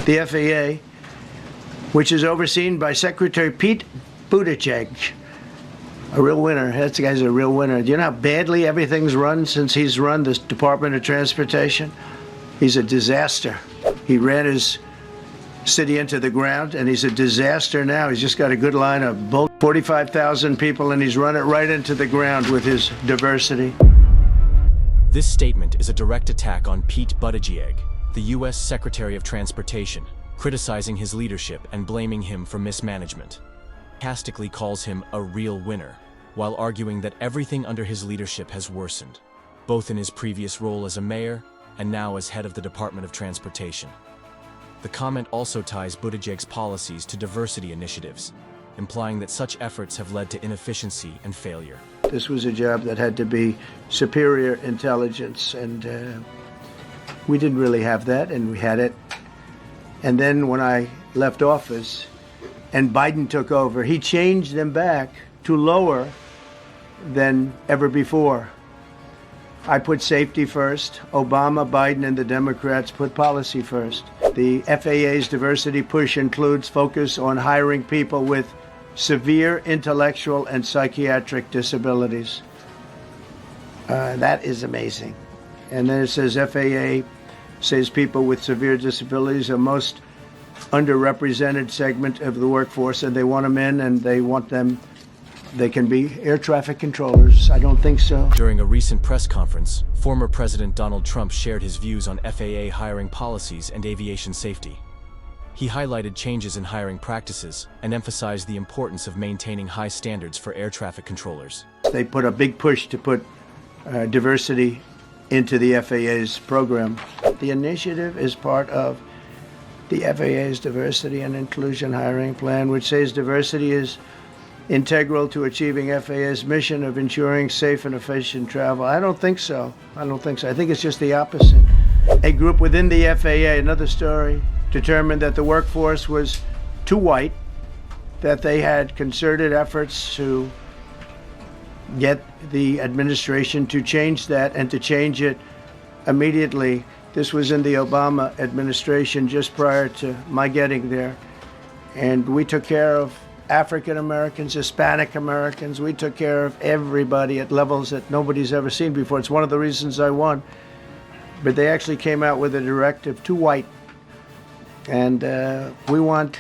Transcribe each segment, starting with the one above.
the FAA, which is overseen by Secretary Pete Buttigieg. A real winner. That guy's a real winner. Do you know how badly everything's run since he's run this Department of Transportation? He's a disaster. He ran his city into the ground, and he's a disaster now. He's just got a good line of 45,000 people, and he's run it right into the ground with his diversity. This statement is a direct attack on Pete Buttigieg, the U.S. Secretary of Transportation, criticizing his leadership and blaming him for mismanagement. Sarcastically calls him a real winner, while arguing that everything under his leadership has worsened, both in his previous role as a mayor and now as head of the Department of Transportation. The comment also ties Buttigieg's policies to diversity initiatives, implying that such efforts have led to inefficiency and failure. This was a job that had to be superior intelligence, and we didn't really have that, and we had it. And then when I left office and Biden took over, he changed them back to lower than ever before. I put safety first. Obama, Biden, and the Democrats put policy first. The FAA's diversity push includes focus on hiring people with severe intellectual and psychiatric disabilities. That is amazing. And then it says FAA says people with severe disabilities are most underrepresented segment of the workforce, and they want them in, and they can be air traffic controllers. I don't think so. During a recent press conference, former President Donald Trump shared his views on FAA hiring policies and aviation safety. He highlighted changes in hiring practices and emphasized the importance of maintaining high standards for air traffic controllers. They put a big push to put diversity into the FAA's program. The initiative is part of the FAA's diversity and inclusion hiring plan, which says diversity is integral to achieving FAA's mission of ensuring safe and efficient travel. I don't think so. I think it's just the opposite. A group within the FAA, another story, determined that the workforce was too white, that they had concerted efforts to get the administration to change that and to change it immediately. This was in the Obama administration just prior to my getting there. And we took care of African Americans, Hispanic Americans. We took care of everybody at levels that nobody's ever seen before. It's one of the reasons I won. But they actually came out with a directive, too white. And we want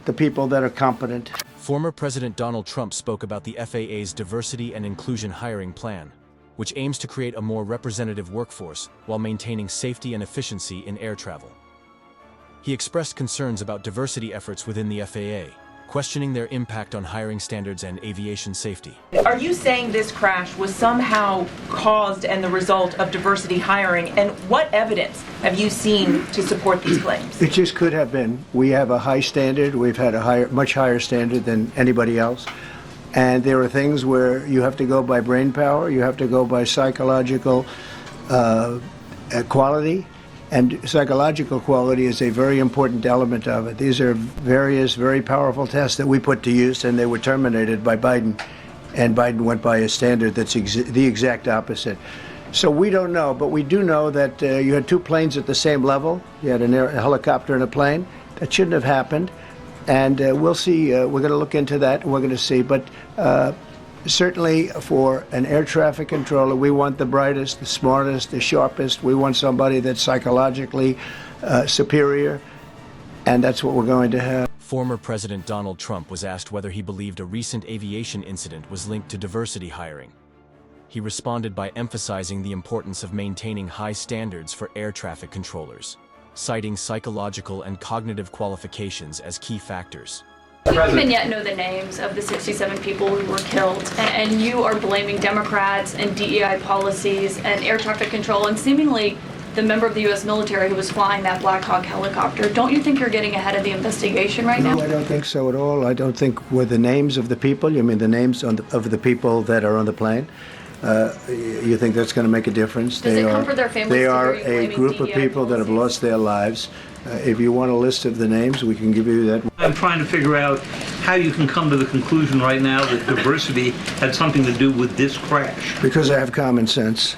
the people that are competent. Former President Donald Trump spoke about the FAA's diversity and inclusion hiring plan, which aims to create a more representative workforce while maintaining safety and efficiency in air travel. He expressed concerns about diversity efforts within the FAA, questioning their impact on hiring standards and aviation safety. Are you saying this crash was somehow caused and the result of diversity hiring? And what evidence have you seen to support these claims? It just could have been. We have a high standard. We've had a much higher standard than anybody else. And there are things where you have to go by brain power, you have to go by psychological quality, and psychological quality is a very important element of it. These are various very powerful tests that we put to use, and they were terminated by Biden, and Biden went by a standard that's the exact opposite. So we don't know, but we do know that you had two planes at the same level. You had a helicopter and a plane. That shouldn't have happened. And we'll see. We're going to look into that, and we're going to see. But certainly for an air traffic controller, we want the brightest, the smartest, the sharpest. We want somebody that's psychologically superior, and that's what we're going to have. Former President Donald Trump was asked whether he believed a recent aviation incident was linked to diversity hiring. He responded by emphasizing the importance of maintaining high standards for air traffic controllers, citing psychological and cognitive qualifications as key factors. We don't even yet know the names of the 67 people who were killed, and you are blaming Democrats and DEI policies and air traffic control and seemingly the member of the U.S. military who was flying that Black Hawk helicopter. Don't you think you're getting ahead of the investigation right now? No, I don't think so at all. I don't think with the names of the people, you mean the names of the people that are on the plane? You think that's going to make a difference? Does it comfort their families? They are a group of people that have lost their lives. If you want a list of the names, we can give you that. I'm trying to figure out how you can come to the conclusion right now that diversity had something to do with this crash. Because I have common sense,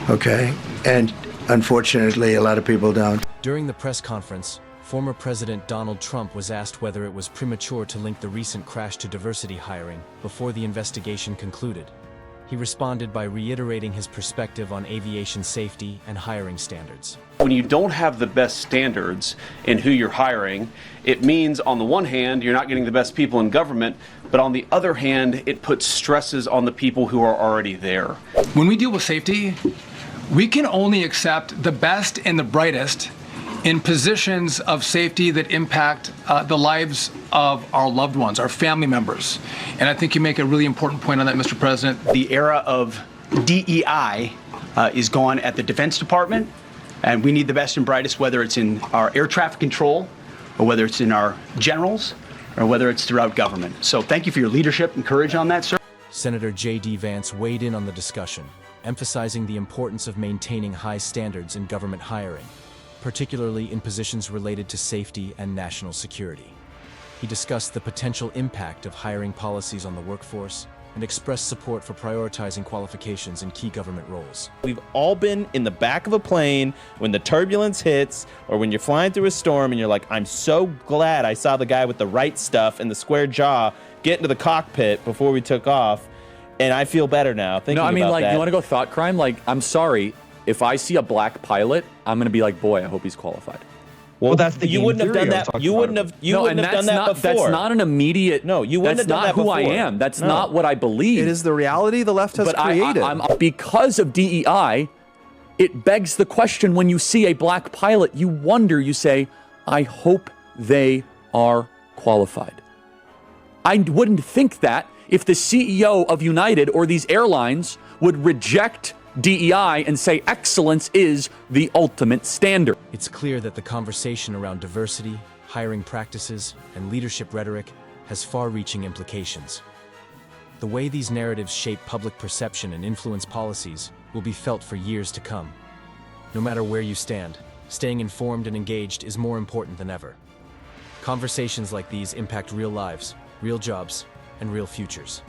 okay? And unfortunately, a lot of people don't. During the press conference, Former President Donald Trump was asked whether it was premature to link the recent crash to diversity hiring before the investigation concluded. He responded by reiterating his perspective on aviation safety and hiring standards. When you don't have the best standards in who you're hiring, it means on the one hand, you're not getting the best people in government, but on the other hand, it puts stresses on the people who are already there. When we deal with safety, we can only accept the best and the brightest in positions of safety that impact the lives of our loved ones, our family members. And I think you make a really important point on that, Mr. President. The era of DEI is gone at the Defense Department, and we need the best and brightest, whether it's in our air traffic control, or whether it's in our generals, or whether it's throughout government. So thank you for your leadership and courage on that, sir. Senator J.D. Vance weighed in on the discussion, emphasizing the importance of maintaining high standards in government hiring, particularly in positions related to safety and national security. He discussed the potential impact of hiring policies on the workforce and expressed support for prioritizing qualifications in key government roles. We've all been in the back of a plane when the turbulence hits, or when you're flying through a storm and you're like, I'm so glad I saw the guy with the right stuff and the square jaw get into the cockpit before we took off, and I feel better now thinking about that. No, I mean, like, you want to go thought crime? Like, I'm sorry, if I see a black pilot, I'm going to be like, boy, I hope he's qualified. Well, that's the you wouldn't have done that. You wouldn't have. You wouldn't have done that before. That's not an immediate. No, you wouldn't have done that before. That's not who I am. That's not what I believe. It is the reality the left has created. Because of DEI, it begs the question: when you see a black pilot, you wonder. You say, "I hope they are qualified." I wouldn't think that if the CEO of United or these airlines would reject DEI and say excellence is the ultimate standard. It's clear that the conversation around diversity, hiring practices, and leadership rhetoric has far-reaching implications. The way these narratives shape public perception and influence policies will be felt for years to come. No matter where you stand, staying informed and engaged is more important than ever. Conversations like these impact real lives, real jobs, and real futures.